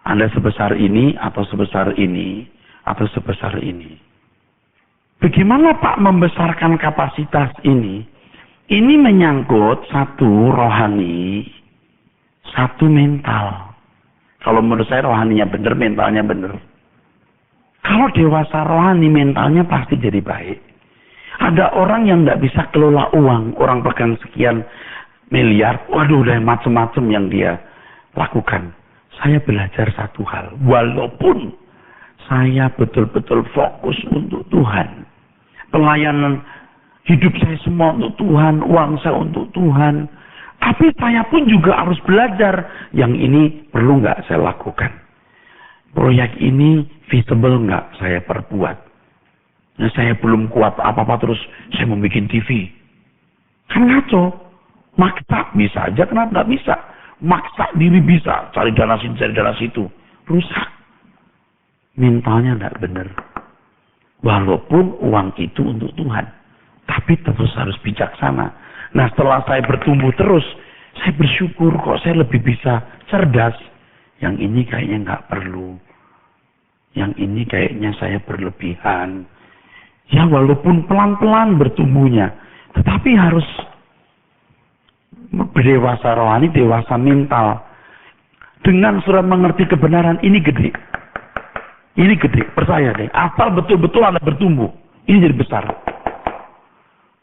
Anda sebesar ini atau sebesar ini. Atau sebesar ini. Bagaimana Pak membesarkan kapasitas ini? Ini menyangkut satu rohani, satu mental. Kalau menurut saya rohaninya benar, mentalnya benar. Kalau dewasa rohani, mentalnya pasti jadi baik. Ada orang yang nggak bisa kelola uang, orang pegang sekian miliar, waduh udah macam-macam yang dia lakukan. Saya belajar satu hal, walaupun saya betul-betul fokus untuk Tuhan. Pelayanan hidup saya semua untuk Tuhan, uang saya untuk Tuhan. Tapi saya pun juga harus belajar. Yang ini perlu nggak saya lakukan? Proyek ini visible nggak saya perbuat? Nah, saya belum kuat apa-apa terus saya mau bikin TV. Kan ngaco. Maksa bisa aja, kenapa nggak bisa? Maksa diri bisa, cari dana sini, cari dana situ. Rusak. Mentalnya nggak benar. Walaupun uang itu untuk Tuhan. Tapi terus harus bijaksana. Nah setelah saya bertumbuh terus, saya bersyukur kok saya lebih bisa cerdas. Yang ini kayaknya nggak perlu. Yang ini kayaknya saya berlebihan. Ya walaupun pelan-pelan bertumbuhnya. Tetapi harus dewasa rohani, dewasa mental. Dengan sudah mengerti kebenaran, ini gede. Ini gede, percaya deh. Asal betul-betul Anda bertumbuh, ini jadi besar.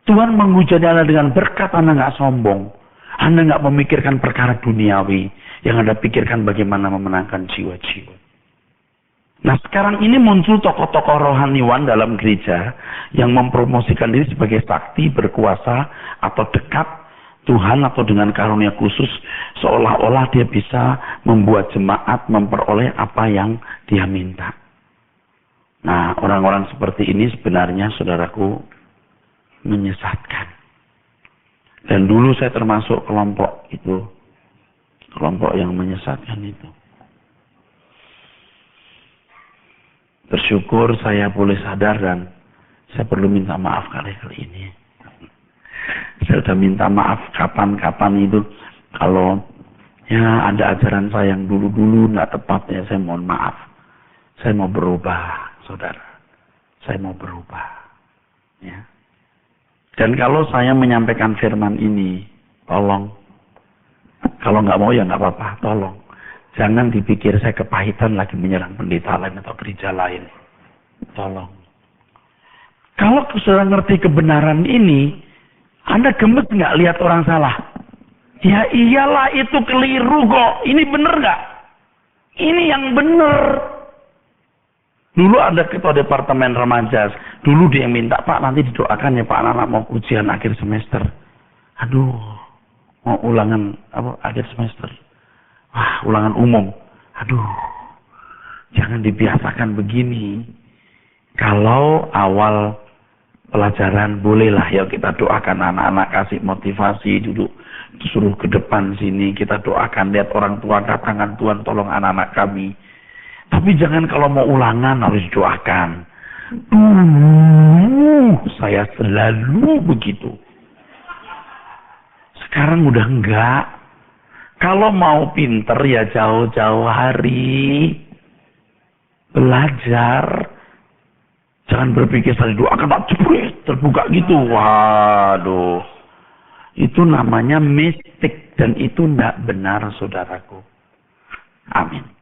Tuhan menghujani Anda dengan berkat, Anda nggak sombong. Anda nggak memikirkan perkara duniawi. Yang Anda pikirkan bagaimana memenangkan jiwa-jiwa. Nah sekarang ini muncul tokoh-tokoh rohaniwan dalam gereja yang mempromosikan diri sebagai sakti, berkuasa, atau dekat Tuhan atau dengan karunia khusus. Seolah-olah dia bisa membuat jemaat memperoleh apa yang dia minta. Nah, orang-orang seperti ini sebenarnya saudaraku menyesatkan. Dan dulu saya termasuk kelompok itu. Kelompok yang menyesatkan itu. Bersyukur saya boleh sadar dan saya perlu minta maaf kali-kali ini. Saya sudah minta maaf kapan-kapan itu. Kalau Ya, ada ajaran saya yang dulu-dulu nggak tepat ya, saya mohon maaf. Saya mau berubah, saudara. Saya mau berubah. Ya. Dan kalau saya menyampaikan firman ini, tolong. Kalau nggak mau ya nggak apa-apa, tolong. Jangan dipikir saya kepahitan lagi menyerang pendeta lain atau gereja lain. Tolong. Kalau sudah ngerti kebenaran ini, Anda gemes nggak lihat orang salah? Ya iyalah, itu keliru kok. Ini bener nggak? Ini yang bener. Dulu ada ketua departemen remaja. Dulu dia yang minta, Pak nanti didoakan ya Pak, anak-anak mau ujian akhir semester. Aduh, mau ulangan akhir semester. Wah, ulangan umum. Aduh, jangan dibiasakan begini. Kalau awal pelajaran bolehlah ya kita doakan anak-anak, kasih motivasi duduk suruh ke depan sini, kita doakan, lihat orang tua datangan, Tuhan tolong anak-anak kami. Tapi jangan kalau mau ulangan harus doakan. Saya selalu begitu. Sekarang udah enggak. Kalau mau pinter ya jauh-jauh hari belajar. Jangan berpikir saya doakan Pak jebret terbuka gitu. Waduh. Itu namanya mistik dan itu tidak benar saudaraku. Amin.